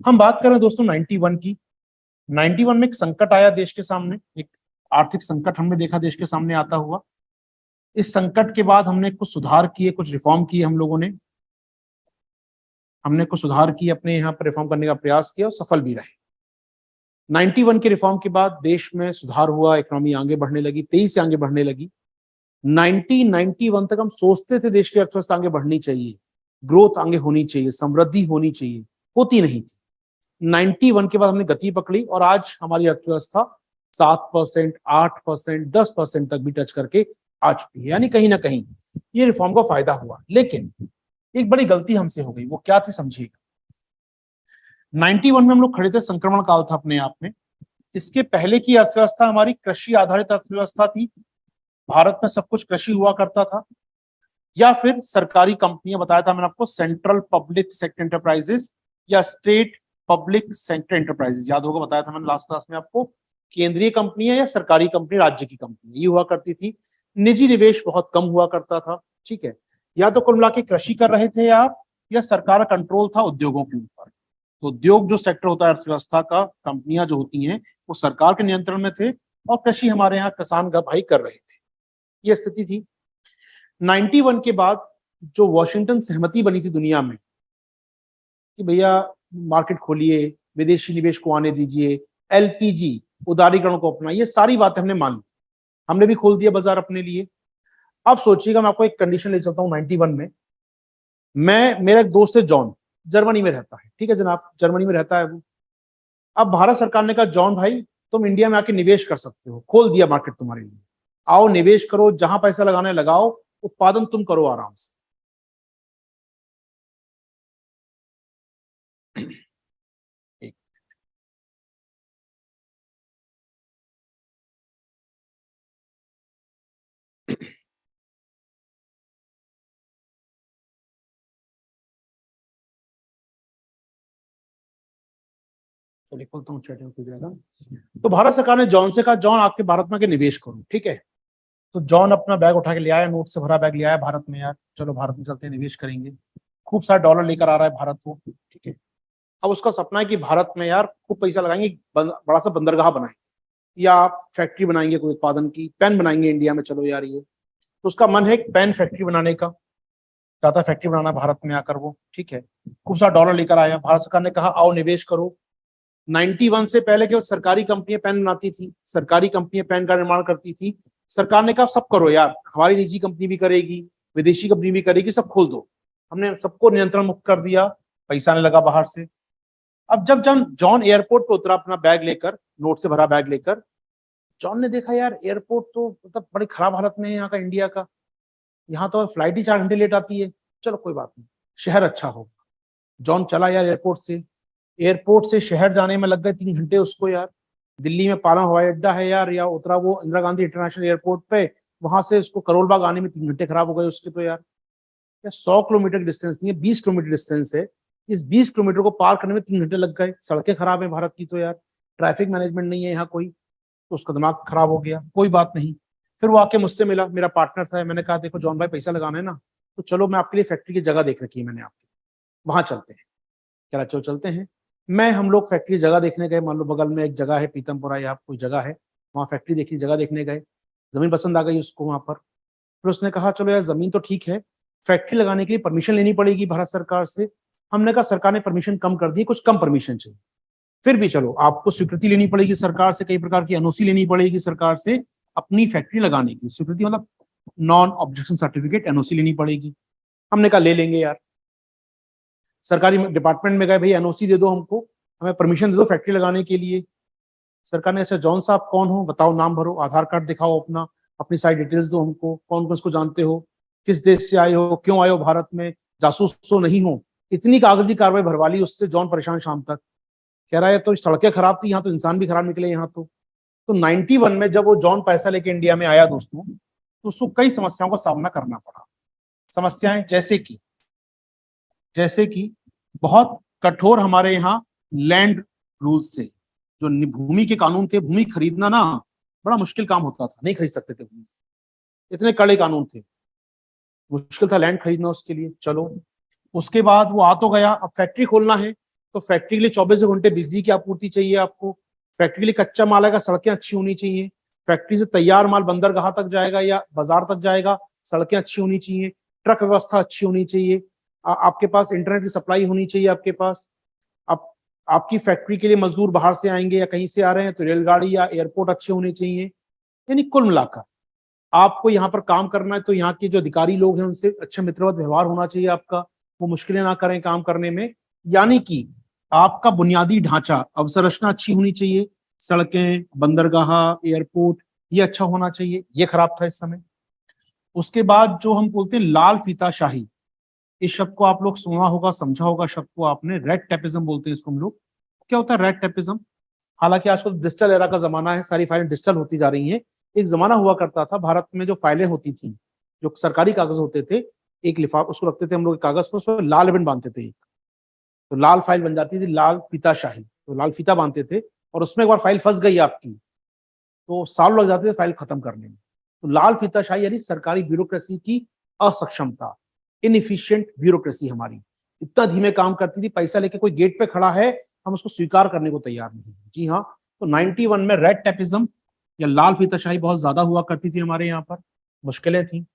हम बात करें दोस्तों 91 की। 91 में एक संकट आया देश के सामने, एक आर्थिक संकट हमने देखा देश के सामने आता हुआ। इस संकट के बाद हमने कुछ सुधार किए, कुछ रिफॉर्म किए हम लोगों ने। हमने कुछ सुधार किए, अपने यहाँ पर रिफॉर्म करने का प्रयास किया और सफल भी रहे। 91 के रिफॉर्म के बाद देश में सुधार हुआ, इकोनॉमी आगे बढ़ने लगी, तेजी से आगे बढ़ने लगी। 1991 तक हम सोचते थे देश की अर्थव्यवस्था आगे बढ़नी चाहिए, ग्रोथ आगे होनी चाहिए, समृद्धि होनी चाहिए, होती नहीं थी। 91 के बाद हमने गति पकड़ी और आज हमारी अर्थव्यवस्था 7%, 8%, 10% तक भी टच करके आ चुकी है। यानी कहीं ना कहीं ये रिफॉर्म का फायदा हुआ। लेकिन एक बड़ी गलती हमसे हो गई, वो क्या थी समझिएगा। 91 में हम लोग खड़े थे, संक्रमण काल था अपने आप में। इसके पहले की अर्थव्यवस्था हमारी कृषि आधारित अर्थव्यवस्था थी। भारत में सब कुछ कृषि हुआ करता था, या फिर सरकारी कंपनियां, बताया था मैंने आपको, सेंट्रल पब्लिक सेक्टर एंटरप्राइजेस या स्टेट पब्लिक सेक्टर एंटरप्राइजेस, याद होगा बताया था मैंने लास्ट क्लास में आपको। केंद्रीय कंपनियां या सरकारी कंपनी, राज्य की कंपनी ये हुआ करती थी। निजी निवेश बहुत कम हुआ करता था। ठीक है, या तो कुल मिला के कृषि कर रहे थे आप, या सरकार कंट्रोल था उद्योगों के ऊपर। तो उद्योग जो सेक्टर होता है अर्थव्यवस्था का, कंपनियां जो होती हैं वो सरकार के नियंत्रण में थे, और कृषि हमारे यहाँ किसान भाई कर रहे थे। ये स्थिति थी। 91 के बाद जो वॉशिंगटन सहमति बनी थी दुनिया में कि भैया मार्केट खोलिए, विदेशी निवेश को आने दीजिए, एलपीजी उदारीकरण को अपनाइए, ये सारी बातें हमने मान ली। हमने भी खोल दिया बाजार अपने लिए। अब सोचिएगा, मैं आपको एक कंडीशन ले चलता हूँ। 91 में मेरा एक दोस्त है जॉन, जर्मनी में रहता है। ठीक है जनाब, जर्मनी में रहता है वो। अब भारत सरकार ने कहा जॉन भाई तुम इंडिया में आके निवेश कर सकते हो, खोल दिया मार्केट तुम्हारे लिए, आओ निवेश करो, जहां पैसा लगाना है लगाओ, उत्पादन तुम करो आराम से। एक चलिए खोलता हूँ चैटिंग को ज्यादा। तो भारत सरकार ने जॉन से कहा जॉन आपके भारत में आके निवेश करो। ठीक है, तो जॉन अपना बैग उठा के ले आया, नोट से भरा बैग ले आया भारत में। यार चलो भारत में चलते हैं, निवेश करेंगे। खूब सारा डॉलर लेकर आ रहा है भारत को। ठीक है, अब उसका सपना है कि भारत में यार खूब पैसा लगाएंगे, बड़ा सा बंदरगाह बनाएंगे, या फैक्ट्री बनाएंगे कोई उत्पादन की, पेन बनाएंगे इंडिया में, चलो यार ये। तो उसका मन है एक पेन फैक्ट्री बनाने का, चाहता फैक्ट्री बनाना भारत में आकर वो। ठीक है, खूब सारा डॉलर लेकर आया। भारत सरकार ने कहा आओ निवेश करो। 91 से पहले केवल सरकारी कंपनियां पेन बनाती थी, सरकारी कंपनियां पेन का निर्माण करती थी। सरकार ने कहा सब करो यार, हमारी निजी कंपनी भी करेगी, विदेशी कंपनी भी करेगी, सब खोल दो। हमने सबको नियंत्रण मुक्त कर दिया, पैसा आने लगा बाहर से। अब जब जॉन जॉन एयरपोर्ट पे उतरा अपना बैग लेकर, नोट से भरा बैग लेकर, जॉन ने देखा यार एयरपोर्ट तो मतलब बड़ी खराब हालत में है यहाँ का, इंडिया का। यहाँ तो फ्लाइट ही 4 घंटे लेट आती है। चलो कोई बात नहीं, शहर अच्छा होगा। जॉन चला यार एयरपोर्ट से। एयरपोर्ट से शहर जाने में लग गए 3 घंटे उसको यार। दिल्ली में पारा हवाई अड्डा है यार, या उतरा वो इंदिरा गांधी इंटरनेशनल एयरपोर्ट पे, वहां से उसको करोल बाग आने में 3 घंटे खराब हो गए उसके। तो यार 100 किलोमीटर की डिस्टेंस नहीं है, 20 किलोमीटर डिस्टेंस है। इस 20 किलोमीटर को पार करने में 3 घंटे लग गए। सड़कें खराब है भारत की तो यार, ट्रैफिक मैनेजमेंट नहीं है यहाँ कोई, तो उसका दिमाग खराब हो गया। कोई बात नहीं, फिर वो आके मुझसे मिला, मेरा पार्टनर था। मैंने कहा देखो जॉन भाई पैसा लगाना है ना, तो चलो मैं आपके लिए फैक्ट्री की जगह देख रखी है मैंने आपकी, वहां चलते हैं। चला चलो चलते हैं। हम लोग फैक्ट्री जगह देखने गए। मान लो बगल में एक जगह है पीतमपुरा या कोई जगह है, वहाँ फैक्ट्री देखी, जगह देखने गए। जमीन पसंद आ गई उसको वहां पर। फिर उसने कहा चलो यार जमीन तो ठीक है, फैक्ट्री लगाने के लिए परमिशन लेनी पड़ेगी भारत सरकार से। हमने कहा सरकार ने परमिशन कम कर दी, कुछ कम परमिशन चाहिए। फिर भी चलो आपको स्वीकृति लेनी पड़ेगी सरकार से, कई प्रकार की एनओसी लेनी पड़ेगी सरकार से अपनी फैक्ट्री लगाने की। स्वीकृति मतलब नॉन ऑब्जेक्शन सर्टिफिकेट, एनओसी लेनी पड़ेगी। हमने कहा ले लेंगे यार। सरकारी डिपार्टमेंट में गए, भाई एनओसी दे दो हमको, हमें परमिशन दे दो फैक्ट्री लगाने के लिए। सरकार ने अच्छा जॉन साहब कौन हो बताओ, नाम भरो, आधार कार्ड दिखाओ अपना, अपनी सारी डिटेल्स दो हमको, कौन कौन इसको जानते हो, किस देश से आए हो, क्यों आए हो भारत में, जासूस तो नहीं हो। इतनी कागजी कार्रवाई भरवा ली उससे। जॉन परेशान शाम तक, कह रहा है तो सड़कें खराब थी यहाँ, तो इंसान भी खराब निकले यहाँ तो 91 में जब वो जॉन पैसा लेके इंडिया में आया दोस्तों, तो उसको कई समस्याओं का सामना करना पड़ा। समस्याएं जैसे कि बहुत कठोर हमारे यहाँ लैंड रूल्स थे, जो भूमि के कानून थे। भूमि खरीदना ना बड़ा मुश्किल काम होता था, नहीं खरीद सकते थे भूमि, इतने कड़े कानून थे, मुश्किल था लैंड खरीदना उसके लिए। चलो उसके बाद वो आ तो गया, अब फैक्ट्री खोलना है तो फैक्ट्री के लिए 24 घंटे बिजली की आपूर्ति चाहिए आपको, फैक्ट्री के लिए कच्चा माल आएगा, सड़कें अच्छी होनी चाहिए, फैक्ट्री से तैयार माल बंदरगाह तक जाएगा या बाजार तक जाएगा, सड़कें अच्छी होनी चाहिए, ट्रक व्यवस्था अच्छी होनी चाहिए, आपके पास इंटरनेट की सप्लाई होनी चाहिए आपके पास। आप आपकी फैक्ट्री के लिए मजदूर बाहर से आएंगे या कहीं से आ रहे हैं तो रेलगाड़ी या एयरपोर्ट अच्छे होने चाहिए। यानी कुल मिलाकर आपको यहाँ पर काम करना है तो यहाँ के जो अधिकारी लोग हैं उनसे अच्छा मित्रवत व्यवहार होना चाहिए आपका, वो मुश्किलें ना करें काम करने में। यानी कि आपका बुनियादी ढांचा अवसंरचना अच्छी होनी चाहिए, सड़कें, बंदरगाह, एयरपोर्ट, ये अच्छा होना चाहिए। ये खराब था इस समय। उसके बाद जो हम बोलते हैं लाल फीताशाही, इस शब्द को आप लोग सुना होगा, समझा होगा शब्द को आपने, रेड टेपिज्म बोलते हैं इसको हम लोग। क्या होता है रेड टेपिज्म? हालांकि आजकल डिजिटल एरा का जमाना है, सारी फाइलें डिजिटल होती जा रही हैं। एक जमाना हुआ करता था भारत में, जो फाइलें होती थी, जो सरकारी कागज होते थे, एक लिफाफ उसको रखते थे हम लोग कागज पर, उस पर लाल रिबन बांधते थे, तो लाल फाइल बन जाती थी, लाल फीताशाही, तो लाल फीता बांधते थे, और उसमें एक बार फाइल फंस गई आपकी तो साल लग जाते थे फाइल खत्म करने में। तो लाल फीताशाही यानी सरकारी ब्यूरोक्रेसी की असक्षमता, इनएफिशिएंट ब्यूरोक्रेसी हमारी, इतना धीमे काम करती थी, पैसा लेके कोई गेट पे खड़ा है हम उसको स्वीकार करने को तैयार नहीं। जी हाँ, तो 91 में रेड टेपिज्म या लाल फीताशाही बहुत ज्यादा हुआ करती थी हमारे यहाँ पर, मुश्किलें थी।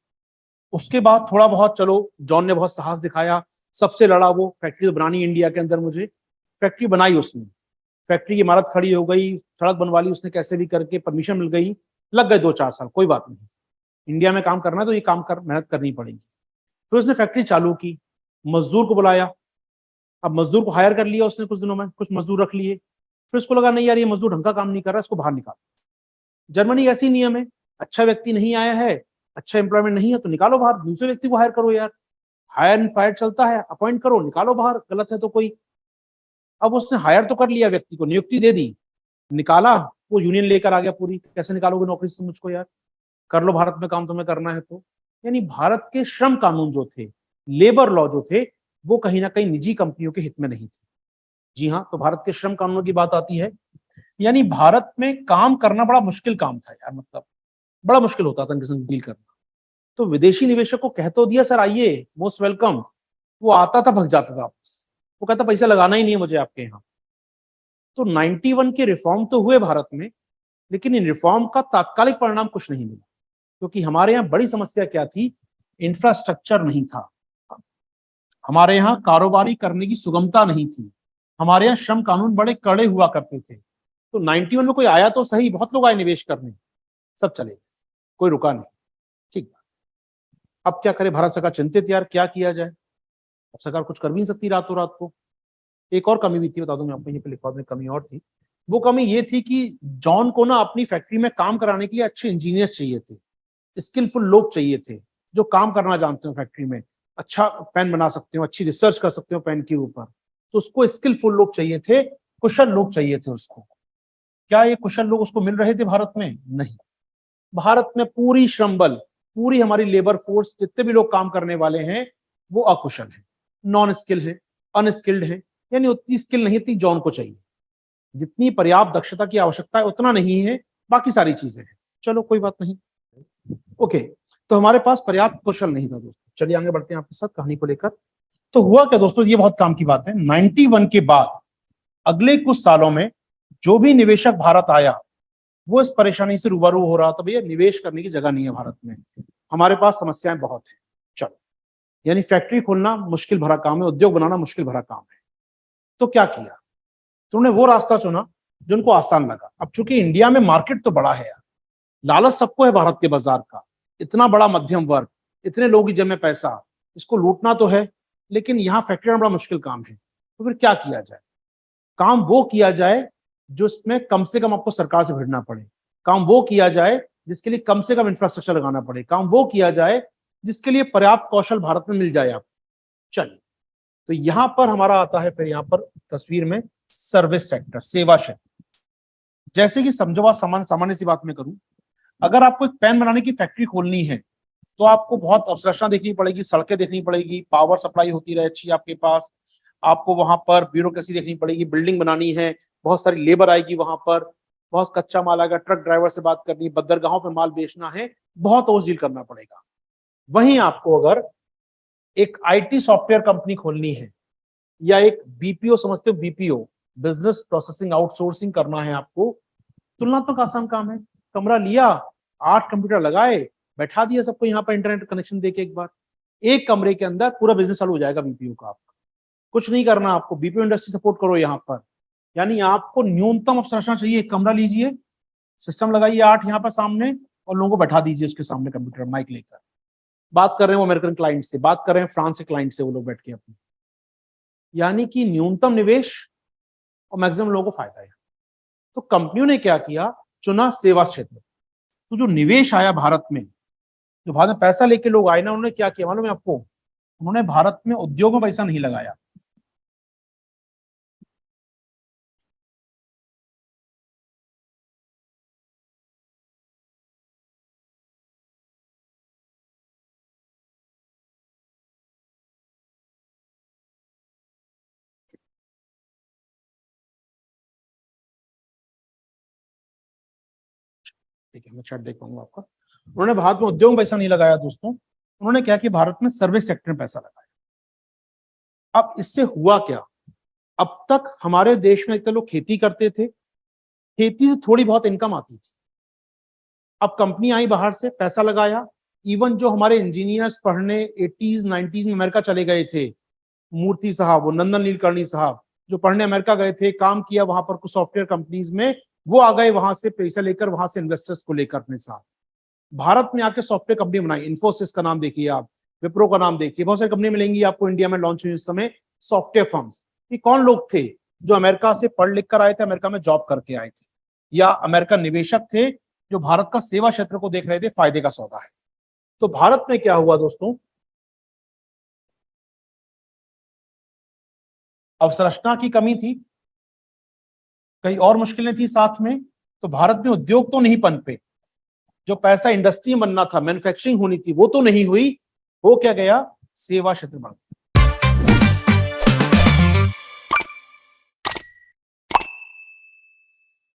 उसके बाद थोड़ा बहुत चलो जॉन ने बहुत साहस दिखाया, सबसे लड़ा वो, फैक्ट्री तो बनानी इंडिया के अंदर, मुझे फैक्ट्री बनाई उसने, फैक्ट्री की इमारत खड़ी हो गई, सड़क बनवा ली उसने कैसे भी करके, परमिशन मिल गई, लग गए 2-4 साल, कोई बात नहीं, इंडिया में काम करना है तो ये काम कर मेहनत करनी पड़ेगी। फिर उसने फैक्ट्री चालू की, मजदूर को बुलाया, अब मजदूर को हायर कर लिया उसने कुछ दिनों में, कुछ मजदूर रख लिए, फिर उसको लगा नहीं यार ये मजदूर ढंग का काम नहीं कर रहा, इसको बाहर निकालो। जर्मनी ऐसी नियम है, अच्छा व्यक्ति नहीं आया है, अच्छा एम्प्लॉयमेंट नहीं है तो निकालो बाहर, दूसरे व्यक्ति को हायर करो यार, हायर एंड फायर चलता है, अपॉइंट करो, निकालो बाहर, गलत है तो कोई। अब उसने हायर तो कर लिया व्यक्ति को, नियुक्ति दे दी, निकाला, वो यूनियन लेकर आ गया पूरी, कैसे निकालोगे नौकरी से मुझको यार, कर लो भारत में काम तुम्हें करना है तो। यानी भारत के श्रम कानून जो थे, लेबर लॉ जो थे, वो कहीं ना कहीं निजी कंपनियों के हित में नहीं थे। जी हाँ, तो भारत के श्रम कानूनों की बात आती है, यानी भारत में काम करना बड़ा मुश्किल काम था यार, मतलब बड़ा मुश्किल होता था इनके संग डील करना। तो विदेशी निवेशक को कह तो दिया सर आइए, मोस्ट वेलकम, वो आता था भग जाता था वापस, वो कहता पैसा लगाना ही नहीं है मुझे आपके यहाँ। तो 91 के रिफॉर्म तो हुए भारत में, लेकिन इन रिफॉर्म का तात्कालिक परिणाम कुछ नहीं मिला, क्योंकि हमारे यहाँ बड़ी समस्या क्या थी, इंफ्रास्ट्रक्चर नहीं था, हमारे यहाँ कारोबारी करने की सुगमता नहीं थी, हमारे यहाँ श्रम कानून बड़े कड़े हुआ करते थे। तो 91 में कोई आया तो सही, बहुत लोग आए निवेश करने, सब चले गए, कोई रुका नहीं। ठीक, अब क्या करे भारत सरकार, चिंतित यार क्या किया जाए, अब सरकार कुछ कर भी नहीं सकती रातों रात को। एक और कमी भी थी, बता दूं मैं आपको, ये लिखवा में कमी और थी। वो कमी ये थी कि जॉन को ना अपनी फैक्ट्री में काम कराने के लिए अच्छे इंजीनियर चाहिए थे, स्किलफुल लोग चाहिए थे, जो काम करना जानते हो फैक्ट्री में, अच्छा पेन बना सकते हो, अच्छी रिसर्च कर सकते हो पेन के ऊपर, तो उसको स्किलफुल लोग चाहिए थे, कुशल लोग चाहिए थे उसको। क्या ये कुशल लोग उसको मिल रहे थे भारत में? नहीं। भारत में पूरी श्रम बल, पूरी हमारी लेबर फोर्स, जितने भी लोग काम करने वाले हैं वो अकुशल है, नॉन स्किल है, अनस्किल्ड है, यानी उतनी स्किल नहीं इतनी जॉन को चाहिए, जितनी पर्याप्त दक्षता की आवश्यकता है उतना नहीं है, बाकी सारी चीजें हैं। चलो कोई बात नहीं, ओके। तो हमारे पास पर्याप्त कौशल नहीं था दोस्तों। चलिए आगे बढ़ते हैं आपके साथ कहानी को लेकर। तो हुआ क्या दोस्तों, ये बहुत काम की बात है, 91 के बाद अगले कुछ सालों में जो भी निवेशक भारत आया वो इस परेशानी से रूबरू हो रहा था, भैया निवेश करने की जगह नहीं है भारत में, हमारे पास समस्याएं बहुत हैं। चलो, यानी फैक्ट्री खोलना मुश्किल भरा काम है, उद्योग बनाना मुश्किल भरा काम है। तो क्या किया, तो उन्होंने वो रास्ता चुना जो उनको आसान लगा। अब चूंकि इंडिया में मार्केट तो बड़ा है यार, लालच सबको है भारत के बाजार का, इतना बड़ा मध्यम वर्ग, इतने लोग की जेब में पैसा, इसको लूटना तो है, लेकिन यहाँ फैक्ट्री बड़ा मुश्किल काम है। तो फिर क्या किया जाए, काम वो किया जाए जो इसमें कम से कम आपको सरकार से भिड़ना पड़े, काम वो किया जाए जिसके लिए कम से कम इंफ्रास्ट्रक्चर लगाना पड़े, काम वो किया जाए जिसके लिए पर्याप्त कौशल भारत में मिल जाए आपको। चलिए, तो यहां पर हमारा आता है फिर यहां पर तस्वीर में सर्विस सेक्टर, सेवा क्षेत्र। जैसे कि समझो, सामान्य सी बात में करूं, अगर आपको एक पेन बनाने की फैक्ट्री खोलनी है तो आपको बहुत अवसंरचना देखनी पड़ेगी, सड़कें देखनी पड़ेगी, पावर सप्लाई होती रहे अच्छी आपके पास, आपको वहां पर ब्यूरोक्रेसी देखनी पड़ेगी, बिल्डिंग बनानी है, बहुत सारी लेबर आएगी वहां पर, बहुत कच्चा माल आएगा, ट्रक ड्राइवर से बात करनी, बंदरगाहों पर माल बेचना है, बहुत और डील करना पड़ेगा। वहीं आपको अगर एक आईटी सॉफ्टवेयर कंपनी खोलनी है या एक बीपीओ समझते हो, बीपीओ बिजनेस प्रोसेसिंग आउटसोर्सिंग करना है आपको, तुलनात्मक आसान काम है। कमरा लिया, 8 कंप्यूटर लगाए, बैठा दिया सबको यहाँ पर इंटरनेट कनेक्शन देके, एक बार एक कमरे के अंदर पूरा बिजनेस चालू हो जाएगा बीपीओ का। आपका कुछ नहीं करना, आपको बीपीओ इंडस्ट्री सपोर्ट करो यहाँ पर। यानी आपको न्यूनतम अवसंरचना चाहिए, एक कमरा लीजिए, सिस्टम लगाइए 8 यहाँ पर सामने, और लोगों को बैठा दीजिए उसके सामने कंप्यूटर माइक लेकर। बात कर रहे हैं वो अमेरिकन क्लाइंट से, बात कर रहे हैं फ्रांस के क्लाइंट से, वो लोग बैठ के अपने, यानी कि न्यूनतम निवेश और मैक्सिमम लोगों को फायदा है। तो कंपनियों ने क्या किया, चुना सेवा क्षेत्र। तो जो निवेश आया भारत में, जो भारत में पैसा लेके लोग आए ना, उन्होंने क्या किया मालूम है आपको, उन्होंने भारत में उद्योग में पैसा नहीं लगाया। ठीक है, मैं चैट देख पाऊंगा आपका। उन्होंने भारत में उद्योग में पैसा नहीं लगाया दोस्तों, उन्होंने क्या किया, भारत में सर्विस सेक्टर में पैसा लगाया। अब इससे हुआ क्या, अब तक हमारे देश में इतने लोग खेती करते थे, खेती से थोड़ी बहुत इनकम आती थी। अब कंपनी आई बाहर से, पैसा लगाया, इवन जो हमारे इंजीनियर्स पढ़ने 80s 90s में अमेरिका चले गए थे, मूर्ति साहब, वो नंदन नीलकर्णी साहब, जो पढ़ने अमेरिका गए थे, काम किया वहां पर कुछ सॉफ्टवेयर कंपनीज में, वो आ गए वहां से पैसा लेकर, वहां से इन्वेस्टर्स को लेकर अपने साथ भारत में आके सॉफ्टवेयर कंपनी बनाई। इन्फोसिस का नाम देखिए आप, विप्रो का नाम देखिए, बहुत सारी कंपनी मिलेंगी आपको इंडिया में लॉन्च हुई उस समय सॉफ्टवेयर फर्म्स। ये कौन लोग थे, जो अमेरिका से पढ़ लिख कर आए थे, अमेरिका में जॉब करके आए थे, या अमेरिकन निवेशक थे जो भारत का सेवा क्षेत्र को देख रहे थे, फायदे का सौदा है। तो भारत में क्या हुआ दोस्तों, अवसंरचना की कमी थी, कई और मुश्किलें थी साथ में, तो भारत में उद्योग तो नहीं पनपे, जो पैसा इंडस्ट्री बनना था, मैन्युफैक्चरिंग होनी थी, वो तो नहीं हुई। हो क्या गया, सेवा क्षेत्र बढ़ गया।